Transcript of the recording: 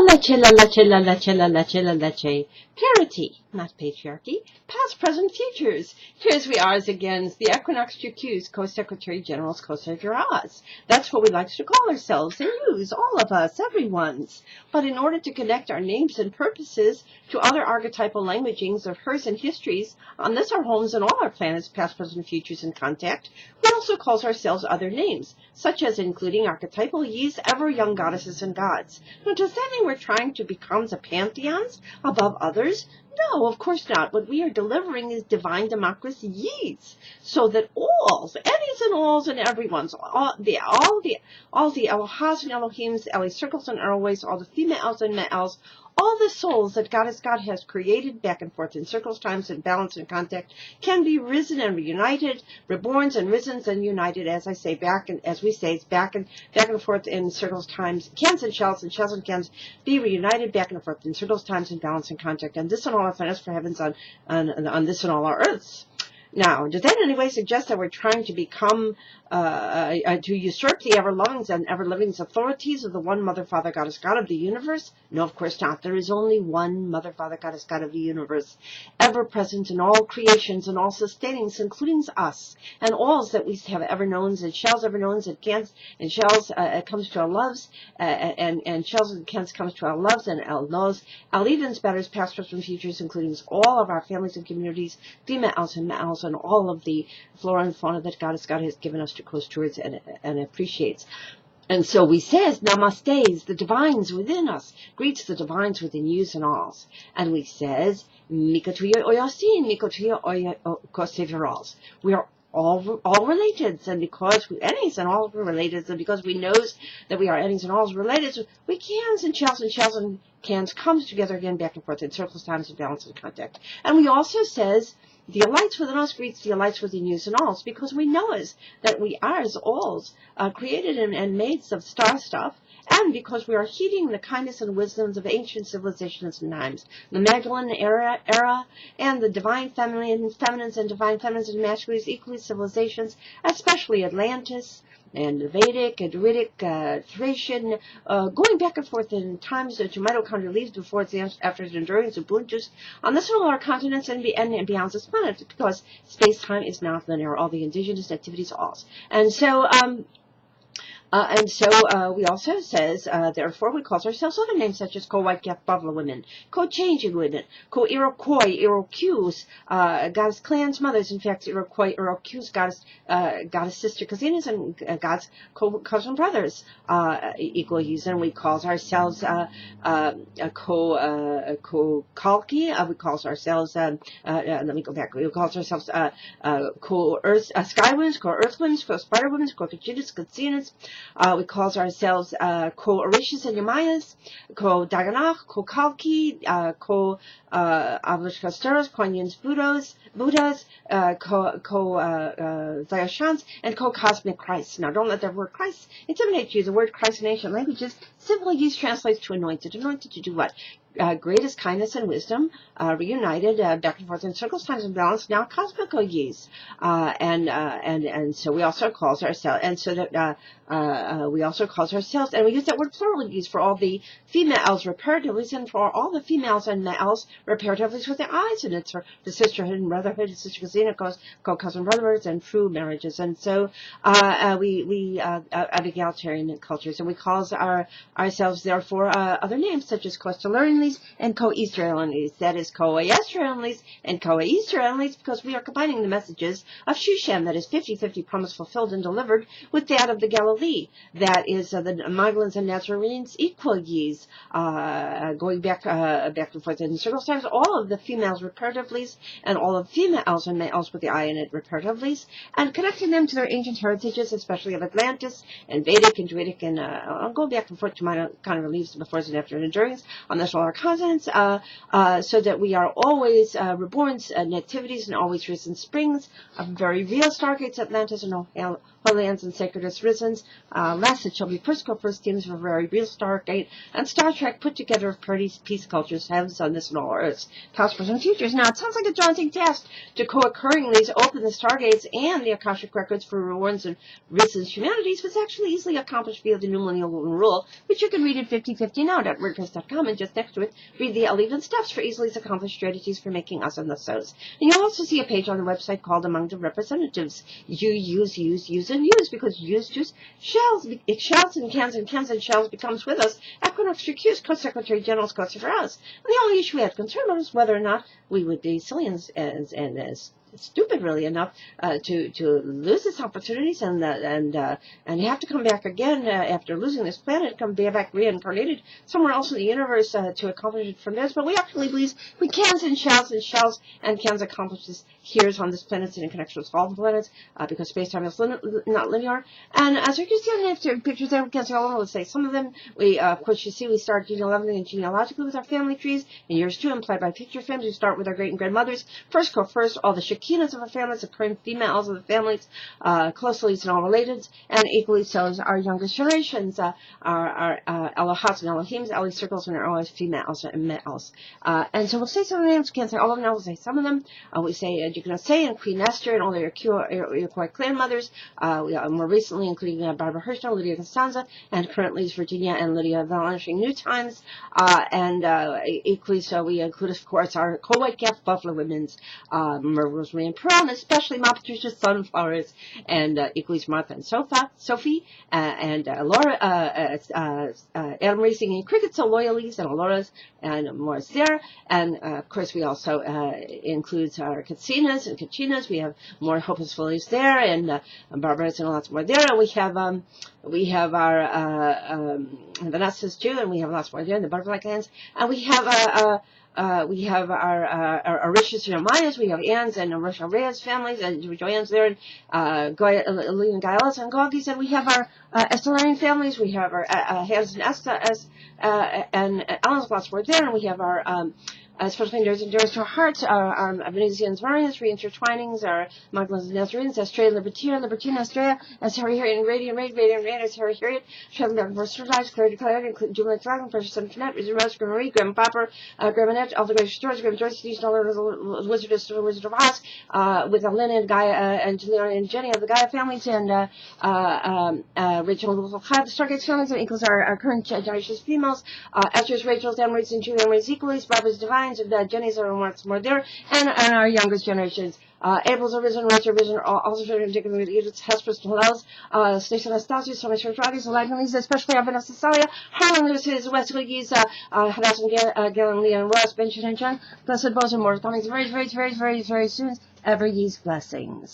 Leche. Parity, not patriarchy. Past, present, futures. Here's we are again, the Equinoxtrueqsz, Co-Secretary General's Co-Secretary. That's what we like to call ourselves and use, all of us, everyone's. But in order to connect our names and purposes to other archetypal languagings of hers and histories, on this our homes and all our planets, past, present, futures, in contact, we also calls ourselves other names, such as including archetypal ye's, ever young goddesses and gods. Now, does that mean we're trying to become the pantheons above others? No, of course not. What we are delivering is divine democracy ye's, so that alls, any's and alls and everyone's, all the Elohas and Elohims, Eli circles and Erlways, all the females and males, all the souls that God has created back and forth in circles, times, and balance and contact can be risen and reunited, reborns and risen and united, as I say, back and as we say, it's back and forth in circles, times, cans and shells and cans be reunited back and forth in circles, times, and balance and contact, and this and all our planets for heavens on this and all our earths. Now, does that in any way suggest that we're trying to become, to usurp the ever-loving and ever-living authorities of the one Mother, Father, Goddess, God of the universe? No, of course not. There is only one Mother, Father, Goddess, God of the universe, ever present in all creations and all sustainings, including us, and alls that we have ever known, and shells ever known, and cans, and shells comes to our loves, and shells and cans comes to our loves, and el knows, el evens, batters, past, present, futures, including all of our families and communities, females and males, and all of the flora and fauna that God has given us to close towards and appreciates. And so we says, Namaste, the divines within us, greets the divines within yous and alls. And we says, Mikotuya oyasin, Mikotuya oyakosevirals. We are all related, and because we any's and all are related, and because we knows that we are any's and all's related, so we cans and shells and cans comes together again back and forth in circles, times, and balance and contact. And we also says, the alights within us greets the alights within yous and alls, because we know that we are as alls created and made of star stuff, and because we are heeding the kindness and wisdoms of ancient civilizations and times, the Magdalene era, and the divine feminines and divine feminines and masculines, equally civilizations, especially Atlantis, and Vedic, and Druidic, Thracian, going back and forth in times that mitochondria leaves before it's after its endurance of Ubuntu on this all our continents and beyond this planet, because space-time is not linear, all the indigenous activities alls. And so, we also says, therefore, we call ourselves other names such as co-white calf Bavla women, co-changing women, co-Iroquois, goddess clans, mothers. In fact, Iroquois, goddess sister cousins, and gods cousin brothers, equal use. And we call ourselves co-Kalki. We call ourselves. Let me go back. We call ourselves co-Earth, sky women, co-Earth women, co-Spider women, co-Kachidas, Katsinas. We call ourselves co-Orishas and Yamayas, co-Daganach, co-Kalki, co-Avlishkasteros, co-Indians, Buddhas, co-Zayashans, and co-Couszmic Chrisztsz. Now, don't let that word Christ intimidate you. The word Christ in ancient languages simply used translates to anointed. Anointed to do what? Greatest kindness and wisdom, reunited, back and forth in circles, times, and balance, now cosmical ye's. And so we also calls ourselves, and so that, we also calls ourselves, and we use that word plural use for all the females reparatively, and for all the females and males reparatively with their eyes, and it's for the sisterhood and brotherhood, the sister cousin, co-cousin brothers, and true marriages. And so, we have egalitarian cultures, and we call ourselves, therefore, other names such as co-Stellarianlies and co-Easterlianlies. That is co-Easterlianlies and co-Easterlianlies, because we are combining the messages of Shushan, that is 50-50 promise fulfilled and delivered, with that of the Galilee, that is the Magdalenes and Nazarenes equal ye's, going back and forth in circles times, all of the females reparatively, and all of females and males with the I in it reparatively, and connecting them to their ancient heritages, especially of Atlantis and Vedic and Druidic, and I'll go back and forth to my kind of reliefs before and after and endurance on this all our contents, so that we are always reborn nativities and always risen springs of very real stargates, Atlantis and Holy Lands and Sacredest Risens. Last, it shall be FIRSTCOFIRST teams of a very real stargate and Star Trek put together of parties, peace, cultures, heavens, on this and all earths, past, present, futures. Now, it sounds like a daunting task to co-occurringly open the stargates and the Akashic records for rewards and risens humanities, was actually easily accomplished via the new millennial golden rule, which you can read at 5050now.wordpress.com, and just next to it, read the 11 steps for easily accomplished strategies for making us and the so's. And you'll also see a page on the website called Among the Representatives. You use, and use, because use shells, it shells and cans and shells becomes with us. Equinoxtrueqsz, Co-Secretary General's COCHRISTSZ. And the only issue we had concern about is whether or not we would be silly and as stupid, really enough, to lose this opportunities and have to come back again after losing this planet, come back reincarnated somewhere else in the universe to accomplish it from this. But we actually believe we can send shells and cans accomplish this here on this planet and in connection with all the planets, because space-time is not linear. And as you can see on the pictures there, we can see all over, let's say some of them, we, of course, you see we start genealogically and genealogically with our family trees. In yours too, implied by picture frames, we start with our great and grandmothers. First, all the Shekinahs of our families, the current females of the families, closely and all related, and equally so as our youngest generations, our Elohas and Elohims, Eli circles, and our always females and males. And so we'll say some of the names, we can't say all of them now, we'll say some of them. We say, you can say, and Queen Esther, and all their Iroquois clan mothers, more recently including Barbara Herschel, Lydia Costanza, and currently is Virginia and Lydia Valentine New Times, and equally so we include, of course, our co-white calf Buffalo women's, Rosemary and Pearl, and especially Ma Patricia's sunflowers, and equally Martha and Sophie, and Laura, Adam Racing and Cricket, so Loyalies and Auroras, and more is there. And of course, we also include our Katsinas and Kachinas. We have more Hopeless Folies there, and Barbaras and lots more there. And we have our Vanessa's too, and we have lots more there in the butterfly clans. And we have our Richards and Mayas. We have Ann's and Rochelle Reyes families, and Joanne's there, and Lee and Gailas and Goggies. And we have our Estelarian families. We have our Hans and Esta, and Alan's lots more there. And we have our especially nearest and dearest to our hearts, our Venetians, Marians, reintertwinings, our Magdalenes and Nazarenes, Estrella, Libertina, Estrella, as Harry Harriet, Radiant Raid, as Harry Harriet, Sheldon Versatile, Clarity Claire, Jubilant Dragon, Precious Internet, Rizzy Rose, Grandma Marie, Grandma Popper, Grandma Net, all the great stores, Grandma Joyce, These all the Wizard of Oz, with Lynn and Gaia, and Juliana and Jenny of the Gaia families, and Rachel and the Stargate families, and equals our current generation's females, Esther's, Rachel's, Emery's, and Julia Emery's equally, Barbara's Divines, and Jenny's are once more there, and our youngest generations. April's arisen, Rachel arisen, also particularly Edith's, Hesper's, Hillel's, Station Anastasius, so much for Fridays, Aladdin's, especially Vanessa Salia, Harlan Lewis's, West Wiggy's, Hadass and Galen, Leah and Ross, Benjamin and John, blessed both and more coming very, very, very, very, very soon. Ever ye's blessings.